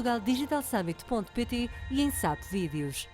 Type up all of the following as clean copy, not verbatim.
portugaldigitalsummit.pt e em SAP Vídeos.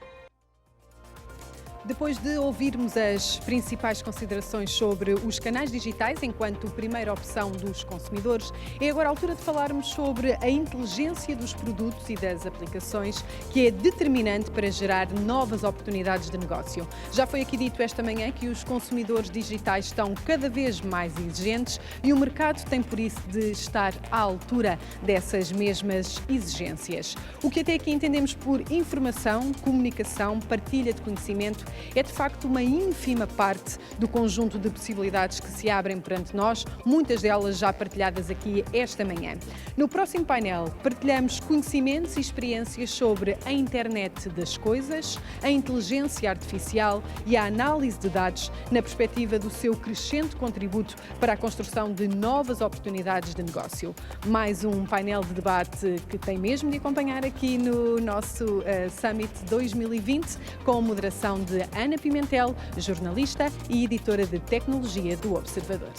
Depois de ouvirmos as principais considerações sobre os canais digitais enquanto primeira opção dos consumidores, é agora a altura de falarmos sobre a inteligência dos produtos e das aplicações, que é determinante para gerar novas oportunidades de negócio. Já foi aqui dito esta manhã que os consumidores digitais estão cada vez mais exigentes e o mercado tem por isso de estar à altura dessas mesmas exigências. O que até aqui entendemos por informação, comunicação, partilha de conhecimento é de facto uma ínfima parte do conjunto de possibilidades que se abrem perante nós, muitas delas já partilhadas aqui esta manhã. No próximo painel partilhamos conhecimentos e experiências sobre a internet das coisas, a inteligência artificial e a análise de dados na perspectiva do seu crescente contributo para a construção de novas oportunidades de negócio. Mais um painel de debate que tem mesmo de acompanhar aqui no nosso Summit 2020, com a moderação de Ana Pimentel, jornalista e editora de tecnologia do Observador.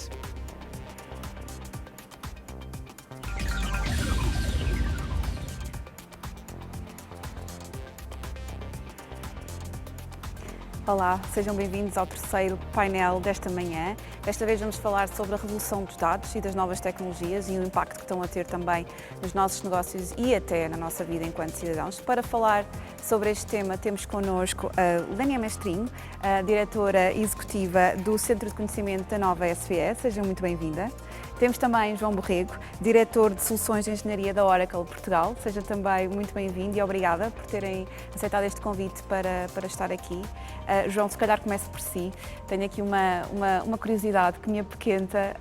Olá, sejam bem-vindos ao terceiro painel desta manhã. Desta vez vamos falar sobre a revolução dos dados e das novas tecnologias e o impacto que estão a ter também nos nossos negócios e até na nossa vida enquanto cidadãos. Para falar sobre este tema temos connosco a Lénia Mestrinho, a diretora executiva do Centro de Conhecimento da Nova SVE. Seja muito bem-vinda. Temos também João Borrego, diretor de Soluções de Engenharia da Oracle Portugal. Seja também muito bem-vindo e obrigada por terem aceitado este convite para estar aqui. João, se calhar começo por si. Tenho aqui uma curiosidade que me apequenta.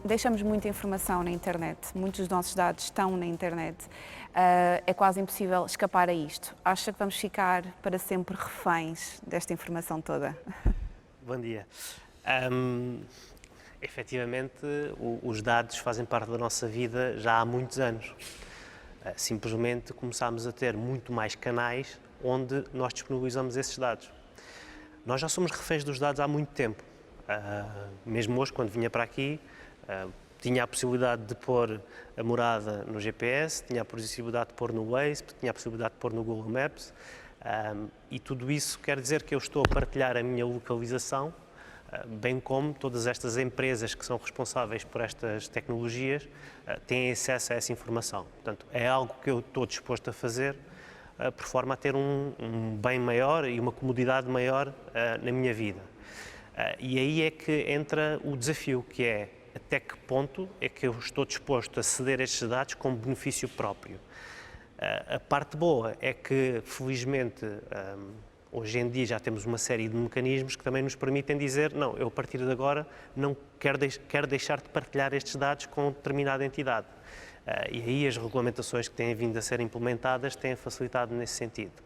Deixamos muita informação na internet, muitos dos nossos dados estão na internet. É quase impossível escapar a isto. Acha que vamos ficar para sempre reféns desta informação toda? Bom dia. Efetivamente, os dados fazem parte da nossa vida já há muitos anos. Simplesmente começámos a ter muito mais canais onde nós disponibilizamos esses dados. Nós já somos reféns dos dados há muito tempo. Mesmo hoje, quando vinha para aqui, tinha a possibilidade de pôr a morada no GPS, tinha a possibilidade de pôr no Waze, tinha a possibilidade de pôr no Google Maps, e tudo isso quer dizer que eu estou a partilhar a minha localização, bem como todas estas empresas que são responsáveis por estas tecnologias têm acesso a essa informação. Portanto, é algo que eu estou disposto a fazer por forma a ter um bem maior e uma comodidade maior na minha vida. E aí é que entra o desafio, que é até que ponto é que eu estou disposto a ceder estes dados com benefício próprio. A parte boa é que, felizmente, hoje em dia já temos uma série de mecanismos que também nos permitem dizer não, eu a partir de agora não quero deixar de partilhar estes dados com determinada entidade. E aí as regulamentações que têm vindo a ser implementadas têm facilitado nesse sentido.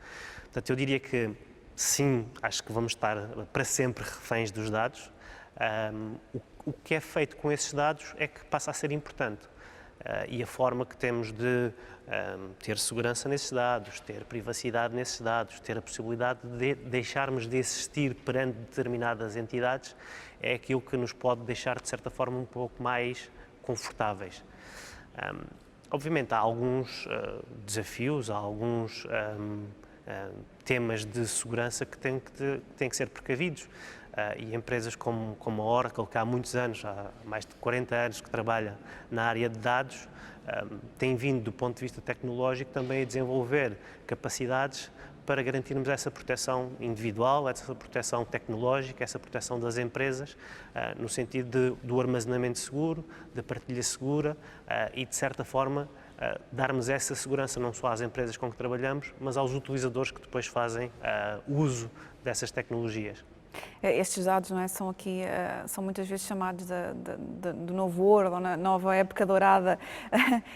Portanto, eu diria que sim, acho que vamos estar para sempre reféns dos dados. O que é feito com esses dados é que passa a ser importante. E a forma que temos de ter segurança nesses dados, ter privacidade nesses dados, ter a possibilidade de deixarmos de existir perante determinadas entidades, é aquilo que nos pode deixar, de certa forma, um pouco mais confortáveis. Obviamente, há alguns desafios, há alguns temas de segurança que têm que ser precavidos. E empresas como a Oracle, que há muitos anos, há mais de 40 anos que trabalha na área de dados, tem vindo, do ponto de vista tecnológico, também a desenvolver capacidades para garantirmos essa proteção individual, essa proteção tecnológica, essa proteção das empresas, no sentido do armazenamento seguro, da partilha segura e, de certa forma, darmos essa segurança não só às empresas com que trabalhamos, mas aos utilizadores que depois fazem uso dessas tecnologias. Estes dados, não é, são muitas vezes chamados do novo ouro, ou na nova época dourada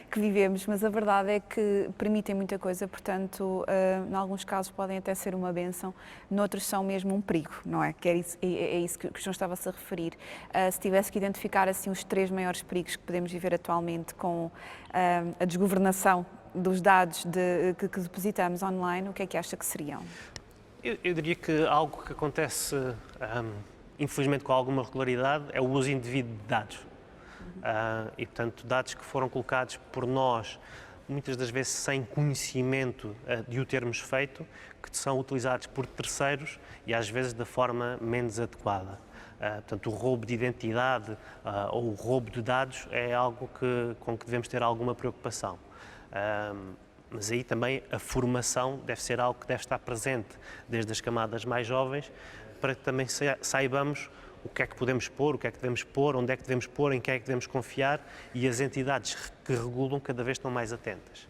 que vivemos, mas a verdade é que permitem muita coisa, portanto, em alguns casos podem até ser uma bênção, noutros são mesmo um perigo, não é? Que é isso que o João estava-se a referir. Se tivesse que identificar assim os 3 maiores perigos que podemos viver atualmente com a desgovernação dos dados que depositamos online, o que é que acha que seriam? Eu diria que algo que acontece, infelizmente com alguma regularidade, é o uso indevido de dados. E, portanto, dados que foram colocados por nós muitas das vezes sem conhecimento de o termos feito, que são utilizados por terceiros e às vezes da forma menos adequada. Portanto, o roubo de identidade ou o roubo de dados é algo com que devemos ter alguma preocupação. Mas aí também a formação deve ser algo que deve estar presente desde as camadas mais jovens, para que também saibamos o que é que podemos pôr, o que é que devemos pôr, onde é que devemos pôr, em quem é que devemos confiar, e as entidades que regulam cada vez estão mais atentas.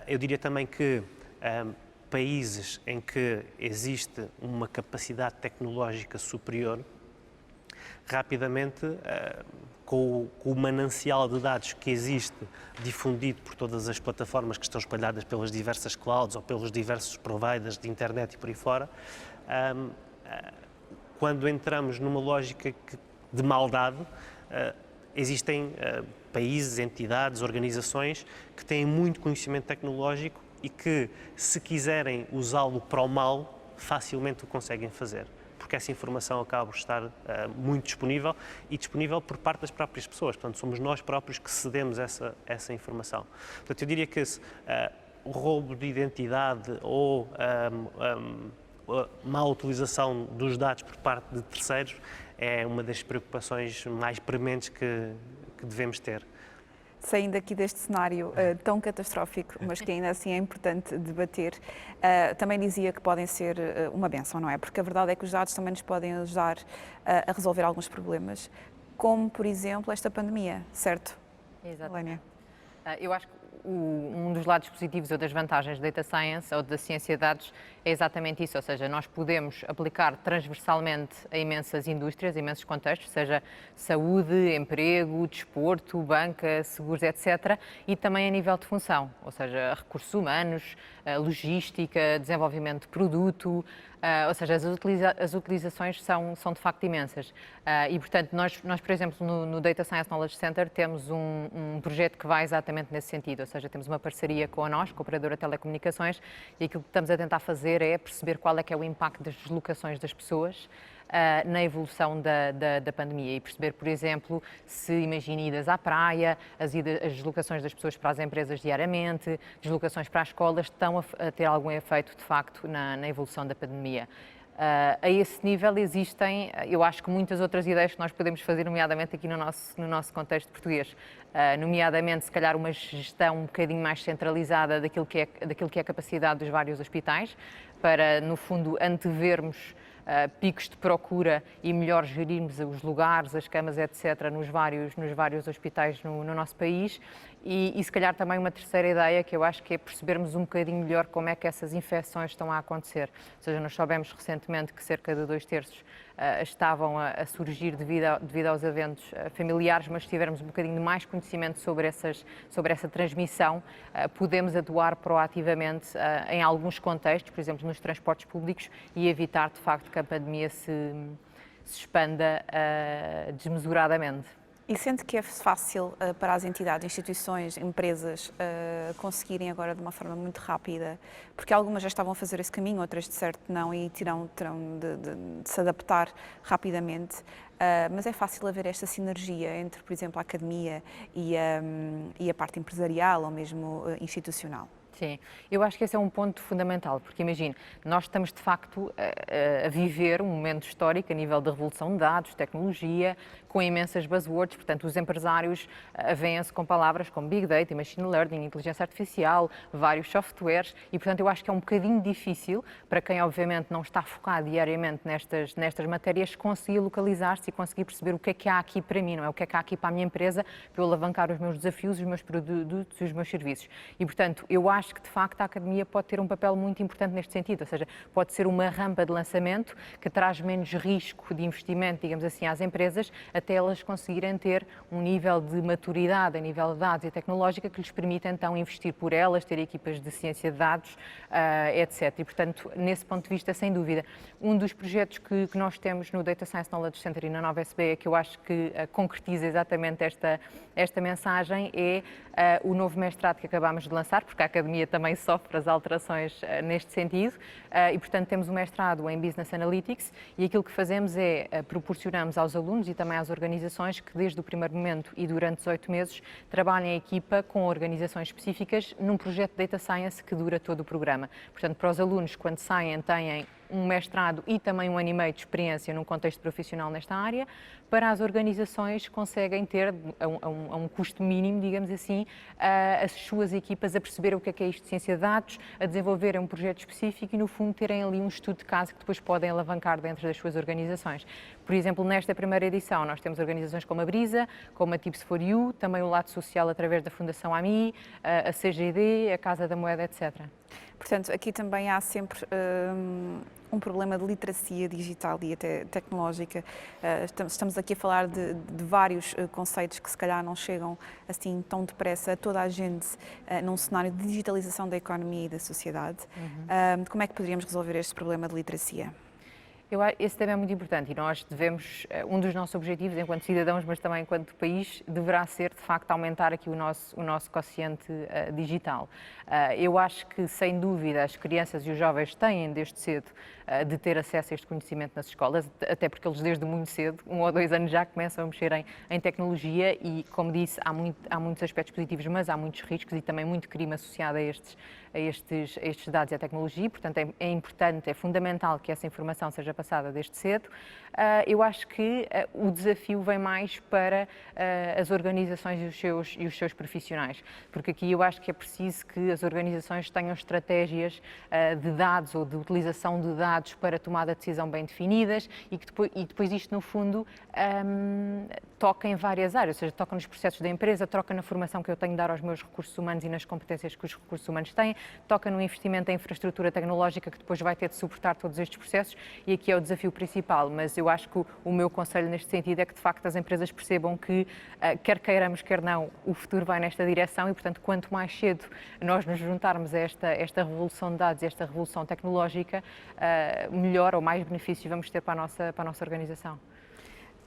Eu diria também que países em que existe uma capacidade tecnológica superior, rapidamente, com o manancial de dados que existe difundido por todas as plataformas que estão espalhadas pelas diversas clouds ou pelos diversos providers de internet e por aí fora, quando entramos numa lógica de maldade, existem países, entidades, organizações que têm muito conhecimento tecnológico e que, se quiserem usá-lo para o mal, facilmente o conseguem fazer, porque essa informação acaba por estar muito disponível e disponível por parte das próprias pessoas. Portanto, somos nós próprios que cedemos essa informação. Portanto, eu diria que o roubo de identidade ou a má utilização dos dados por parte de terceiros é uma das preocupações mais prementes que devemos ter. Saindo aqui deste cenário tão catastrófico, mas que ainda assim é importante debater, também dizia que podem ser uma bênção, não é? Porque a verdade é que os dados também nos podem ajudar a resolver alguns problemas, como, por exemplo, esta pandemia, certo? Exatamente. Eu acho que um dos lados positivos ou das vantagens da Data Science ou da ciência de dados é exatamente isso, ou seja, nós podemos aplicar transversalmente a imensas indústrias, a imensos contextos, seja saúde, emprego, desporto, banca, seguros, etc. E também a nível de função, ou seja, recursos humanos, logística, desenvolvimento de produto, ou seja, as utilizações são de facto imensas. E, portanto, nós, por exemplo, no Data Science Knowledge Center temos um projeto que vai exatamente nesse sentido, ou seja, temos uma parceria com a NOS, com a Operadora de Telecomunicações, e aquilo que estamos a tentar fazer é perceber qual é que é o impacto das deslocações das pessoas na evolução da pandemia e perceber, por exemplo, se imagina idas à praia, as deslocações das pessoas para as empresas diariamente, deslocações para as escolas, estão a ter algum efeito, de facto, na evolução da pandemia. A esse nível existem, eu acho que muitas outras ideias que nós podemos fazer, nomeadamente aqui no nosso contexto português, nomeadamente se calhar uma gestão um bocadinho mais centralizada daquilo que é a capacidade dos vários hospitais, para no fundo antevermos picos de procura e melhor gerirmos os lugares, as camas, etc., nos vários hospitais no nosso país. E se calhar também uma terceira ideia que eu acho que é percebermos um bocadinho melhor como é que essas infecções estão a acontecer. Ou seja, nós soubemos recentemente que cerca de 2/3 estavam a surgir devido aos eventos familiares, mas se tivermos um bocadinho de mais conhecimento sobre essa transmissão, podemos atuar proativamente em alguns contextos, por exemplo, nos transportes públicos, e evitar, de facto, que a pandemia se expanda desmesuradamente. E sente que é fácil para as entidades, instituições, empresas conseguirem agora de uma forma muito rápida, porque algumas já estavam a fazer esse caminho, outras de certo não, e terão de se adaptar rapidamente, mas é fácil haver esta sinergia entre, por exemplo, a academia e a parte empresarial ou mesmo institucional? Sim, eu acho que esse é um ponto fundamental, porque imagine, nós estamos de facto a viver um momento histórico a nível da revolução de dados, tecnologia, com imensas buzzwords, portanto os empresários vêm-se com palavras como Big Data, Machine Learning, Inteligência Artificial, vários softwares, e portanto eu acho que é um bocadinho difícil para quem obviamente não está focado diariamente nestas matérias conseguir localizar-se e conseguir perceber o que é que há aqui para mim, não é? O que é que há aqui para a minha empresa, para eu alavancar os meus desafios, os meus produtos e os meus serviços. E portanto eu acho que de facto a academia pode ter um papel muito importante neste sentido, ou seja, pode ser uma rampa de lançamento que traz menos risco de investimento, digamos assim, às empresas, até elas conseguirem ter um nível de maturidade a nível de dados e tecnológica que lhes permita então investir por elas, ter equipas de ciência de dados, etc. E portanto, nesse ponto de vista, sem dúvida, um dos projetos que nós temos no Data Science Knowledge Center e na Nova SBE, que eu acho que concretiza exatamente esta mensagem, é o novo mestrado que acabámos de lançar, porque a academia economia também sofre as alterações neste sentido e, portanto, temos um mestrado em Business Analytics e aquilo que fazemos é proporcionamos aos alunos e também às organizações que desde o primeiro momento e durante 18 meses trabalhem em equipa com organizações específicas num projeto de Data Science que dura todo o programa. Portanto, para os alunos, quando saem, têm um mestrado e também um ano e meio de experiência num contexto profissional nesta área. Para as organizações, conseguem ter, a um custo mínimo, digamos assim, as suas equipas a perceber o que é isto de ciência de dados, a desenvolverem um projeto específico e, no fundo, terem ali um estudo de caso que depois podem alavancar dentro das suas organizações. Por exemplo, nesta primeira edição, nós temos organizações como a Brisa, como a Tips4U, também o Lado Social através da Fundação AMI, a CGD, a Casa da Moeda, etc. Portanto, aqui também há sempre um problema de literacia digital e até tecnológica. Estamos aqui a falar de vários conceitos que se calhar não chegam assim tão depressa a toda a gente num cenário de digitalização da economia e da sociedade. Como é que poderíamos resolver este problema de literacia? Esse tema é muito importante e nós devemos, um dos nossos objetivos enquanto cidadãos, mas também enquanto país, deverá ser de facto aumentar aqui o nosso quociente digital. Eu acho que sem dúvida as crianças e os jovens têm desde cedo de ter acesso a este conhecimento nas escolas, até porque eles desde muito cedo, 1 ou 2 anos já começam a mexer em tecnologia e, como disse, há muitos aspectos positivos, mas há muitos riscos e também muito crime associado a estes dados e à tecnologia, portanto é importante, é fundamental que essa informação seja passada desde cedo. Eu acho que o desafio vem mais para as organizações e os seus profissionais, porque aqui eu acho que é preciso que as organizações tenham estratégias de dados ou de utilização de dados para tomada de decisão bem definidas e que depois isto, no fundo, toca em várias áreas, ou seja, toca nos processos da empresa, toca na formação que eu tenho de dar aos meus recursos humanos e nas competências que os recursos humanos têm, toca no investimento em infraestrutura tecnológica que depois vai ter de suportar todos estes processos e aqui é o desafio principal, mas eu acho que o meu conselho neste sentido é que de facto as empresas percebam que, quer queiramos, quer não, o futuro vai nesta direção e, portanto, quanto mais cedo nós nos juntarmos a esta revolução de dados, esta revolução tecnológica, melhor ou mais benefícios vamos ter para a nossa organização.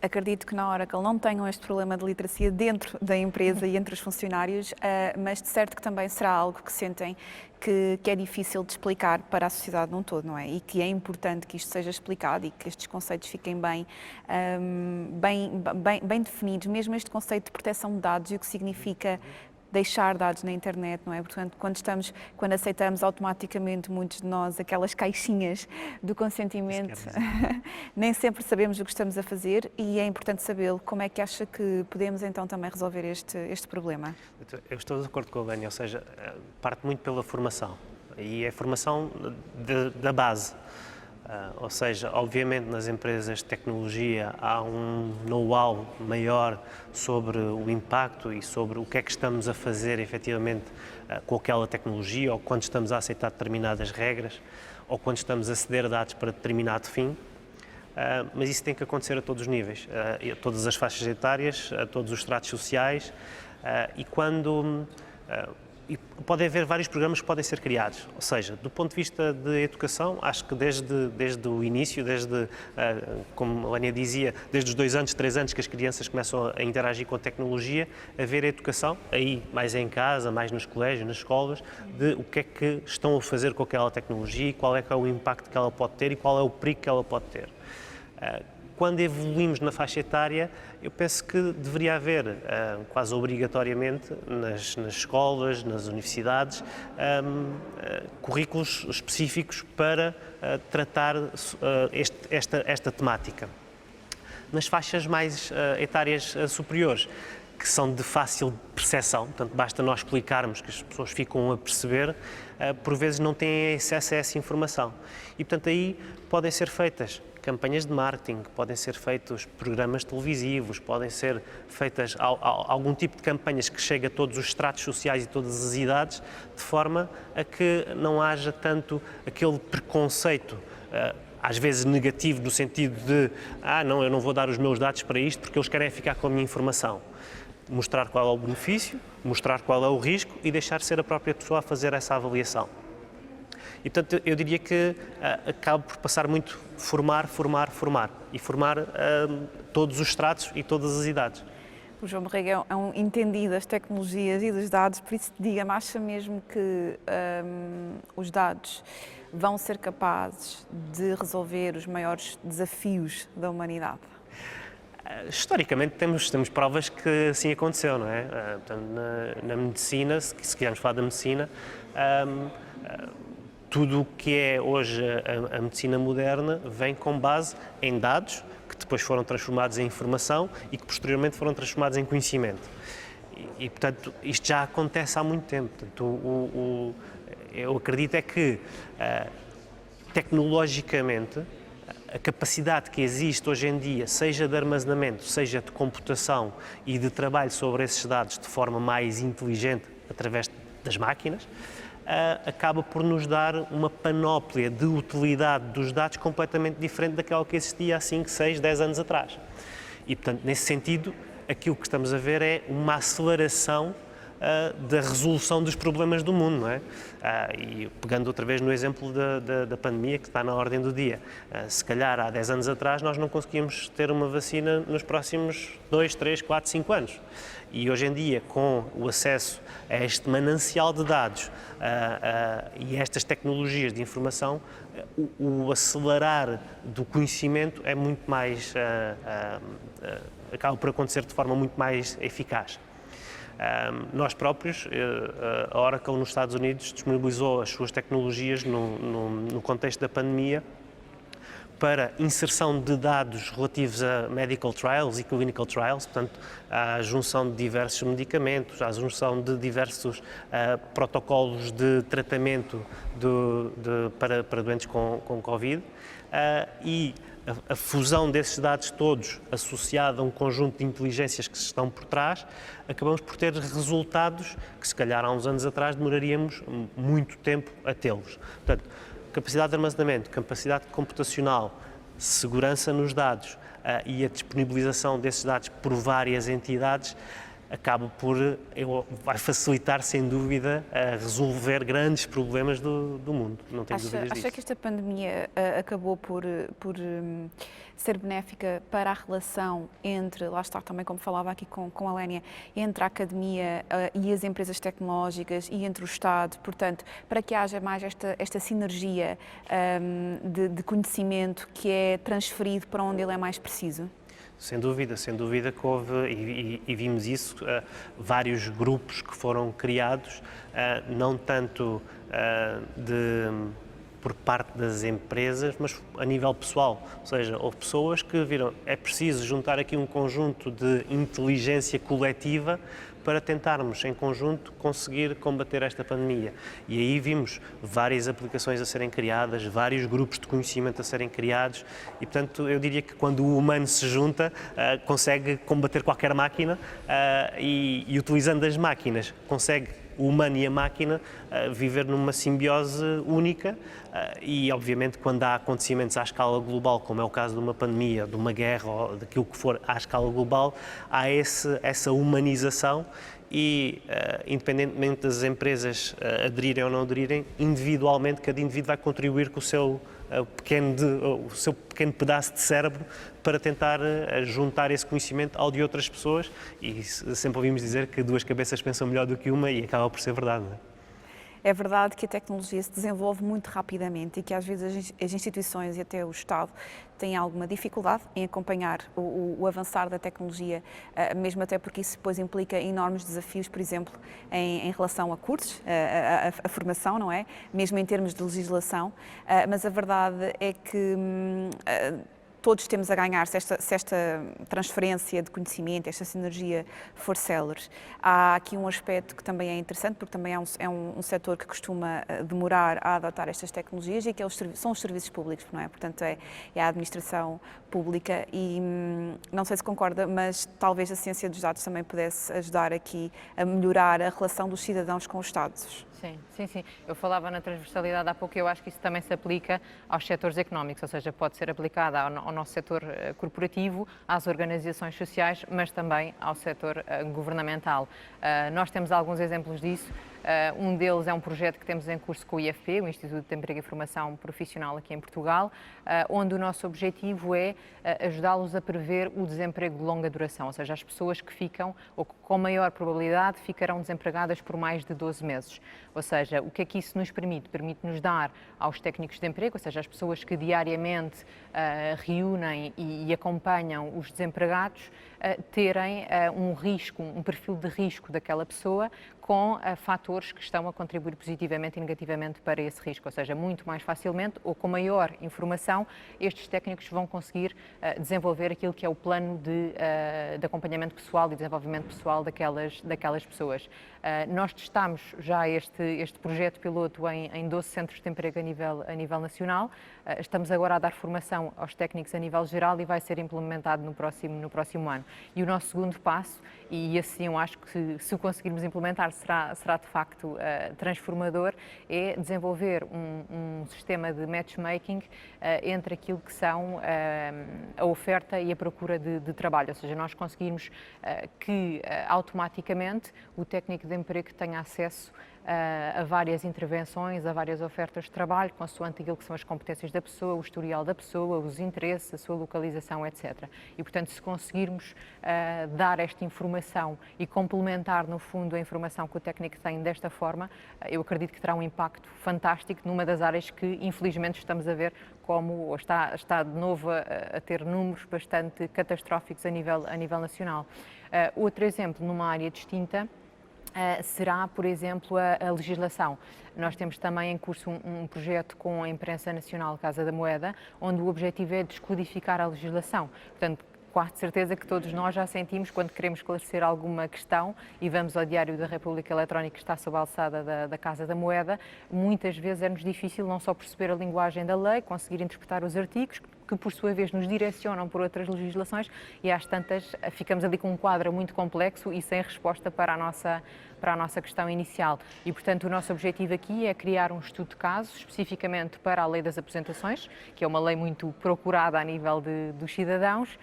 Acredito que na Oracle não tenham este problema de literacia dentro da empresa e entre os funcionários, mas de certo que também será algo que sentem que é difícil de explicar para a sociedade num todo, não é? E que é importante que isto seja explicado e que estes conceitos fiquem bem definidos, mesmo este conceito de proteção de dados e o que significa deixar dados na internet, não é? Portanto, quando aceitamos automaticamente, muitos de nós, aquelas caixinhas do consentimento, nem sempre sabemos o que estamos a fazer e é importante sabê-lo. Como é que acha que podemos então também resolver este problema? Eu estou de acordo com a Vânia, ou seja, parte muito pela formação e é a formação da base. Ou seja, obviamente nas empresas de tecnologia há um know-how maior sobre o impacto e sobre o que é que estamos a fazer efetivamente com aquela tecnologia ou quando estamos a aceitar determinadas regras ou quando estamos a ceder dados para determinado fim, mas isso tem que acontecer a todos os níveis, a todas as faixas etárias, a todos os estratos sociais e quando... E pode haver vários programas que podem ser criados, ou seja, do ponto de vista de educação, acho que desde o início, como a Vânia dizia, desde os 2 anos, 3 anos que as crianças começam a interagir com a tecnologia, haver educação, aí mais em casa, mais nos colégios, nas escolas, de o que é que estão a fazer com aquela tecnologia e qual é que é o impacto que ela pode ter e qual é o perigo que ela pode ter. Quando evoluímos na faixa etária, eu penso que deveria haver, quase obrigatoriamente, nas escolas, nas universidades, currículos específicos para tratar esta temática. Nas faixas mais etárias superiores, que são de fácil percepção, portanto, basta nós explicarmos que as pessoas ficam a perceber, por vezes não têm acesso a essa informação. E, portanto, aí podem ser feitas campanhas de marketing, podem ser feitos programas televisivos, podem ser feitas algum tipo de campanhas que chegue a todos os estratos sociais e todas as idades, de forma a que não haja tanto aquele preconceito, às vezes negativo, no sentido de não, eu não vou dar os meus dados para isto porque eles querem ficar com a minha informação. Mostrar qual é o benefício, mostrar qual é o risco e deixar ser a própria pessoa a fazer essa avaliação. E, portanto, eu diria que acaba por passar muito formar e formar todos os estratos e todas as idades. o João Barriga é um entendido das tecnologias e dos dados, por isso diga-me, acha mesmo que os dados vão ser capazes de resolver os maiores desafios da humanidade? Historicamente temos provas que assim aconteceu, não é? Portanto, na medicina, se quisermos falar da medicina, tudo o que é hoje a medicina moderna vem com base em dados que depois foram transformados em informação e que posteriormente foram transformados em conhecimento. Portanto, isto já acontece há muito tempo. Portanto, eu acredito é que, tecnologicamente, a capacidade que existe hoje em dia, seja de armazenamento, seja de computação e de trabalho sobre esses dados de forma mais inteligente através das máquinas, acaba por nos dar uma panóplia de utilidade dos dados completamente diferente daquela que existia há 5, 6, 10 anos atrás. E, portanto, nesse sentido, aquilo que estamos a ver é uma aceleração da resolução dos problemas do mundo, não é? E pegando outra vez no exemplo da pandemia, que está na ordem do dia, se calhar há 10 anos atrás nós não conseguíamos ter uma vacina nos próximos 2, 3, 4, 5 anos. E hoje em dia, com o acesso a este manancial de dados e a estas tecnologias de informação, o acelerar do conhecimento é muito mais, acaba por acontecer de forma muito mais eficaz. Nós próprios, a Oracle nos Estados Unidos disponibilizou as suas tecnologias no contexto da pandemia para inserção de dados relativos a medical trials e clinical trials, portanto, à junção de diversos medicamentos, à junção de diversos protocolos de tratamento para doentes com Covid e a fusão desses dados todos associada a um conjunto de inteligências que estão por trás, acabamos por ter resultados que se calhar há uns anos atrás demoraríamos muito tempo a tê-los. Portanto, capacidade de armazenamento, capacidade computacional, segurança nos dados e a disponibilização desses dados por várias entidades vai facilitar, sem dúvida, a resolver grandes problemas do mundo. Não tenho dúvidas disso. Acha que esta pandemia acabou por ser benéfica para a relação entre, lá está também como falava aqui com a Lénia, entre a academia e as empresas tecnológicas e entre o Estado, portanto, para que haja mais esta sinergia de conhecimento que é transferido para onde ele é mais preciso? Sem dúvida que houve, e vimos isso, vários grupos que foram criados, não tanto por parte das empresas, mas a nível pessoal. Ou seja, houve pessoas que viram é preciso juntar aqui um conjunto de inteligência coletiva para tentarmos, em conjunto, conseguir combater esta pandemia. E aí vimos várias aplicações a serem criadas, vários grupos de conhecimento a serem criados e, portanto, eu diria que quando o humano se junta, consegue combater qualquer máquina e utilizando as máquinas, consegue o humano e a máquina viver numa simbiose única e, obviamente, quando há acontecimentos à escala global, como é o caso de uma pandemia, de uma guerra ou daquilo que for à escala global, há essa humanização e, independentemente das empresas aderirem ou não aderirem, individualmente, cada indivíduo vai contribuir com o seu pequeno pedaço de cérebro para tentar juntar esse conhecimento ao de outras pessoas e sempre ouvimos dizer que duas cabeças pensam melhor do que uma e acaba por ser verdade, não é? É verdade que a tecnologia se desenvolve muito rapidamente e que às vezes as instituições e até o Estado têm alguma dificuldade em acompanhar o avançar da tecnologia, mesmo até porque isso depois implica enormes desafios, por exemplo, em relação a cursos, a formação, não é? Mesmo em termos de legislação, mas a verdade é que todos temos a ganhar se esta transferência de conhecimento, esta sinergia for célere. Há aqui um aspecto que também é interessante, porque também é um setor que costuma demorar a adotar estas tecnologias e que são os serviços públicos, não é? Portanto, é a administração pública e não sei se concorda, mas talvez a ciência dos dados também pudesse ajudar aqui a melhorar a relação dos cidadãos com os Estados. Sim. Eu falava na transversalidade há pouco e eu acho que isso também se aplica aos setores económicos, ou seja, pode ser aplicada ao nosso setor corporativo, às organizações sociais, mas também ao setor governamental. Nós temos alguns exemplos disso. Um deles é um projeto que temos em curso com o IFP, o Instituto de Emprego e Formação Profissional aqui em Portugal, onde o nosso objetivo é ajudá-los a prever o desemprego de longa duração, ou seja, as pessoas que ficam, ou que com maior probabilidade, ficarão desempregadas por mais de 12 meses. Ou seja, o que é que isso nos permite? Permite-nos dar aos técnicos de emprego, ou seja, às pessoas que diariamente reúnem e acompanham os desempregados, terem um risco, um perfil de risco daquela pessoa com fatores que estão a contribuir positivamente e negativamente para esse risco, ou seja, muito mais facilmente ou com maior informação, estes técnicos vão conseguir desenvolver aquilo que é o plano de acompanhamento pessoal e desenvolvimento pessoal daquelas pessoas. Nós testámos já este projeto piloto em 12 centros de emprego a nível nacional. Estamos agora a dar formação aos técnicos a nível geral e vai ser implementado no próximo ano. E o nosso segundo passo, e assim eu acho que se o conseguirmos implementar será de facto transformador, é desenvolver um sistema de matchmaking entre aquilo que são a oferta e a procura de trabalho, ou seja, nós conseguirmos que automaticamente o técnico de emprego tenha acesso a várias intervenções, a várias ofertas de trabalho, consoante aquilo que são as competências da pessoa, o historial da pessoa, os interesses, a sua localização, etc. E, portanto, se conseguirmos dar esta informação e complementar, no fundo, a informação que o técnico tem desta forma, eu acredito que terá um impacto fantástico numa das áreas que, infelizmente, estamos a ver como está de novo a ter números bastante catastróficos a nível nacional. Outro exemplo, numa área distinta, será, por exemplo, a legislação. Nós temos também em curso um projeto com a Imprensa Nacional Casa da Moeda, onde o objetivo é descodificar a legislação. Portanto, quase certeza que todos nós já sentimos quando queremos esclarecer alguma questão e vamos ao Diário da República Eletrónico que está sob a alçada da Casa da Moeda, muitas vezes é-nos difícil não só perceber a linguagem da lei, conseguir interpretar os artigos, que por sua vez nos direcionam por outras legislações e às tantas ficamos ali com um quadro muito complexo e sem resposta para a nossa questão inicial. E, portanto, o nosso objetivo aqui é criar um estudo de casos, especificamente para a Lei das Aposentações, que é uma lei muito procurada a nível dos cidadãos,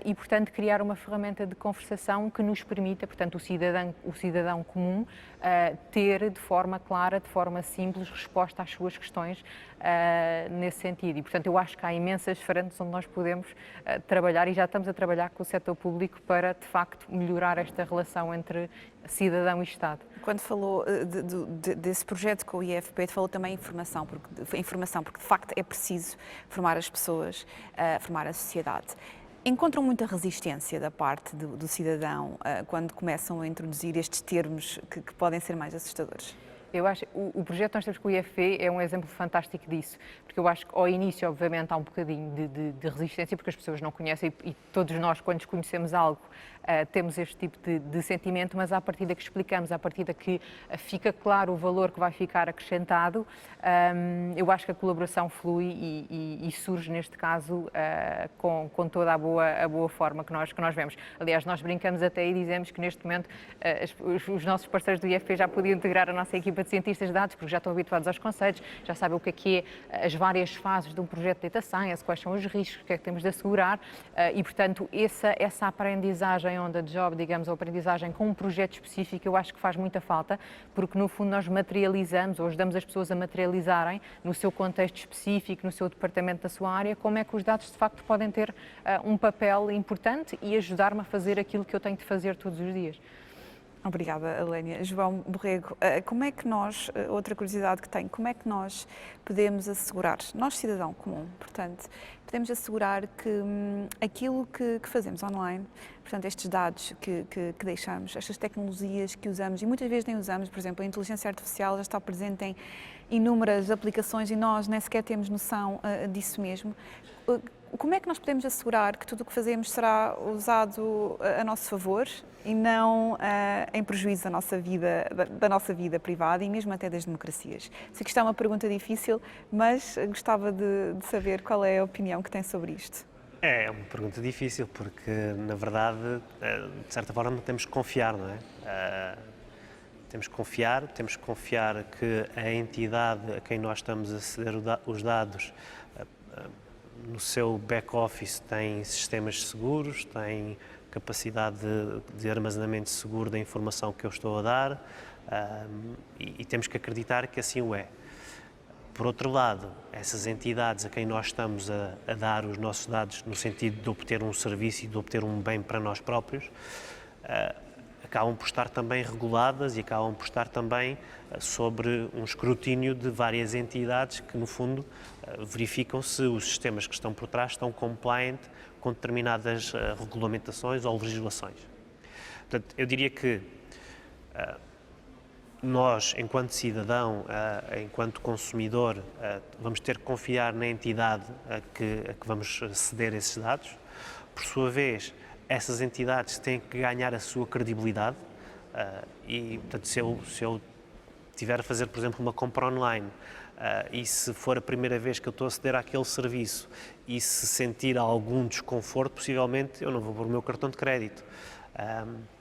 e, portanto, criar uma ferramenta de conversação que nos permita, portanto, o cidadão comum ter de forma clara, de forma simples, resposta às suas questões nesse sentido. E, portanto, eu acho que há imensas frentes onde nós podemos trabalhar e já estamos a trabalhar com o setor público para, de facto, melhorar esta relação entre cidadão e Estado. Quando falou desse projeto com o IFP, falou também em informação, porque de facto é preciso formar as pessoas, formar a sociedade. Encontram muita resistência da parte do cidadão quando começam a introduzir estes termos que podem ser mais assustadores? Eu acho que o projeto que nós temos com o IFP é um exemplo fantástico disso, porque eu acho que ao início, obviamente, há um bocadinho de resistência, porque as pessoas não conhecem e todos nós, quando desconhecemos algo, temos este tipo de sentimento, mas à partida que explicamos, à partida que fica claro o valor que vai ficar acrescentado, eu acho que a colaboração flui e surge, neste caso, com toda a boa forma que nós vemos. Aliás, nós brincamos até e dizemos que neste momento os nossos parceiros do IFP já podiam integrar a nossa equipa de cientistas de dados, porque já estão habituados aos conceitos, já sabem o que é as várias fases de um projeto de Data Science, quais são os riscos, o que é que temos de assegurar e, portanto, essa aprendizagem on the job, digamos, a aprendizagem com um projeto específico, eu acho que faz muita falta, porque no fundo nós materializamos ou ajudamos as pessoas a materializarem no seu contexto específico, no seu departamento da sua área, como é que os dados de facto podem ter um papel importante e ajudar-me a fazer aquilo que eu tenho de fazer todos os dias. Obrigada, Alénia. João Borrego, como é que nós, outra curiosidade que tenho, como é que nós podemos assegurar, nós cidadão comum, portanto, podemos assegurar que aquilo que fazemos online, portanto, estes dados que deixamos, estas tecnologias que usamos e muitas vezes nem usamos, por exemplo, a inteligência artificial já está presente em inúmeras aplicações e nós nem sequer temos noção disso mesmo. Como é que nós podemos assegurar que tudo o que fazemos será usado a nosso favor e não em prejuízo da nossa vida privada e mesmo até das democracias? Sei que isto é uma pergunta difícil, mas gostava de saber qual é a opinião que tem sobre isto. É uma pergunta difícil, porque, na verdade, de certa forma, temos que confiar, não é? Temos que confiar que a entidade a quem nós estamos a ceder os dados no seu back-office tem sistemas seguros, tem capacidade de armazenamento seguro da informação que eu estou a dar, E temos que acreditar que assim o é. Por outro lado, essas entidades a quem nós estamos a dar os nossos dados no sentido de obter um serviço e de obter um bem para nós próprios, acabam por estar também reguladas e acabam por estar também sobre um escrutínio de várias entidades que, no fundo, verificam se os sistemas que estão por trás estão compliant com determinadas regulamentações ou legislações. Portanto, eu diria que nós, enquanto cidadão, enquanto consumidor, vamos ter que confiar na entidade a que vamos ceder esses dados. Por sua vez, essas entidades têm que ganhar a sua credibilidade e, portanto, se eu tiver a fazer, por exemplo, uma compra online e se for a primeira vez que eu estou a aceder àquele serviço e se sentir algum desconforto, possivelmente eu não vou pôr o meu cartão de crédito.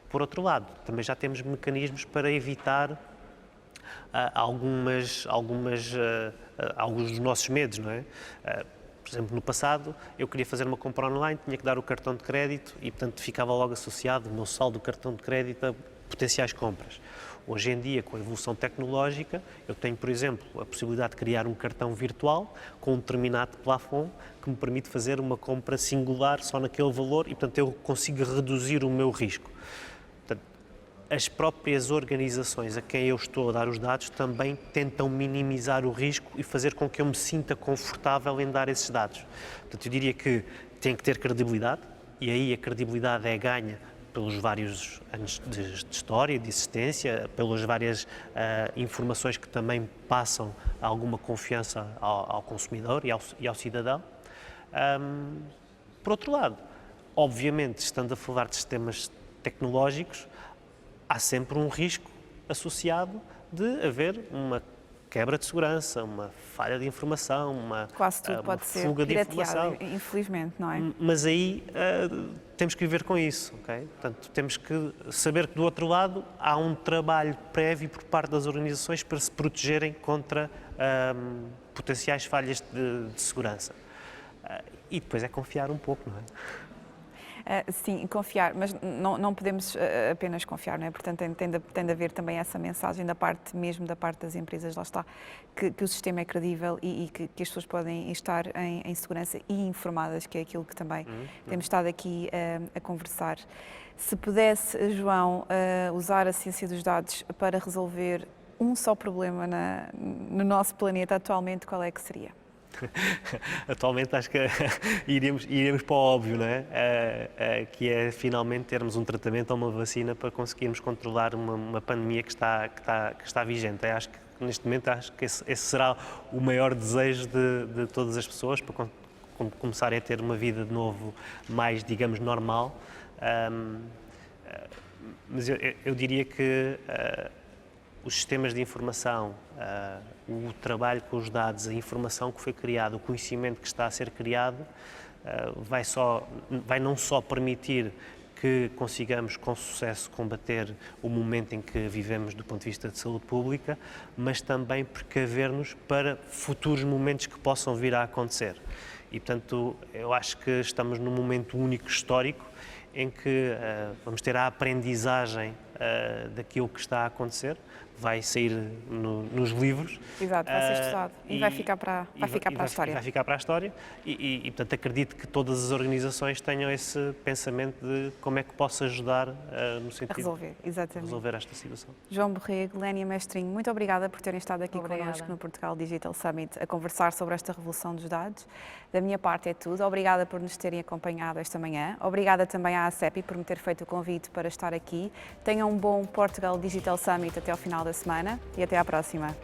Por outro lado, também já temos mecanismos para evitar alguns dos nossos medos, não é? Por exemplo, no passado, eu queria fazer uma compra online, tinha que dar o cartão de crédito e, portanto, ficava logo associado o meu saldo do cartão de crédito a potenciais compras. Hoje em dia, com a evolução tecnológica, eu tenho, por exemplo, a possibilidade de criar um cartão virtual com um determinado plafond que me permite fazer uma compra singular só naquele valor e, portanto, eu consigo reduzir o meu risco. As próprias organizações a quem eu estou a dar os dados também tentam minimizar o risco e fazer com que eu me sinta confortável em dar esses dados. Portanto, eu diria que tem que ter credibilidade e aí a credibilidade é ganha pelos vários anos de história, de existência, pelas várias informações que também passam alguma confiança ao consumidor e ao cidadão. Por outro lado, obviamente, estando a falar de sistemas tecnológicos, há sempre um risco associado de haver uma quebra de segurança, uma falha de informação, Quase tudo uma pode ser fuga de informação. infelizmente, não é? Mas aí temos que viver com isso, ok? Portanto, temos que saber que do outro lado há um trabalho prévio por parte das organizações para se protegerem contra potenciais falhas de segurança. E depois é confiar um pouco, não é? Sim, confiar, mas não podemos apenas confiar, não é? Portanto, tem de haver também essa mensagem da parte das empresas, lá está, que o sistema é credível e que as pessoas podem estar em segurança e informadas, que é aquilo que também temos estado aqui a conversar. Se pudesse, João, usar a ciência dos dados para resolver um só problema no nosso planeta atualmente, qual é que seria? Atualmente acho que iríamos para o óbvio, não é? Que é finalmente termos um tratamento ou uma vacina para conseguirmos controlar uma pandemia que está vigente. Acho que neste momento esse será o maior desejo de todas as pessoas para começarem a ter uma vida de novo mais, digamos, normal. Mas eu diria que os sistemas de informação, o trabalho com os dados, a informação que foi criada, o conhecimento que está a ser criado, vai não só permitir que consigamos com sucesso combater o momento em que vivemos do ponto de vista de saúde pública, mas também precaver-nos para futuros momentos que possam vir a acontecer. E, portanto, eu acho que estamos num momento único histórico em que vamos ter a aprendizagem daquilo que está a acontecer, vai sair nos livros. Exato, vai ser estudado e vai ficar para a história. Vai ficar para a história portanto, acredito que todas as organizações tenham esse pensamento de como é que posso ajudar no sentido de resolver esta situação. João Borrego, Lénia Mestrinho, muito obrigada por terem estado aqui connosco no Portugal Digital Summit a conversar sobre esta revolução dos dados. Da minha parte é tudo. Obrigada por nos terem acompanhado esta manhã. Obrigada também à ACEPI por me ter feito o convite para estar aqui. Tenham um bom Portugal Digital Summit até ao final da semana e até à próxima.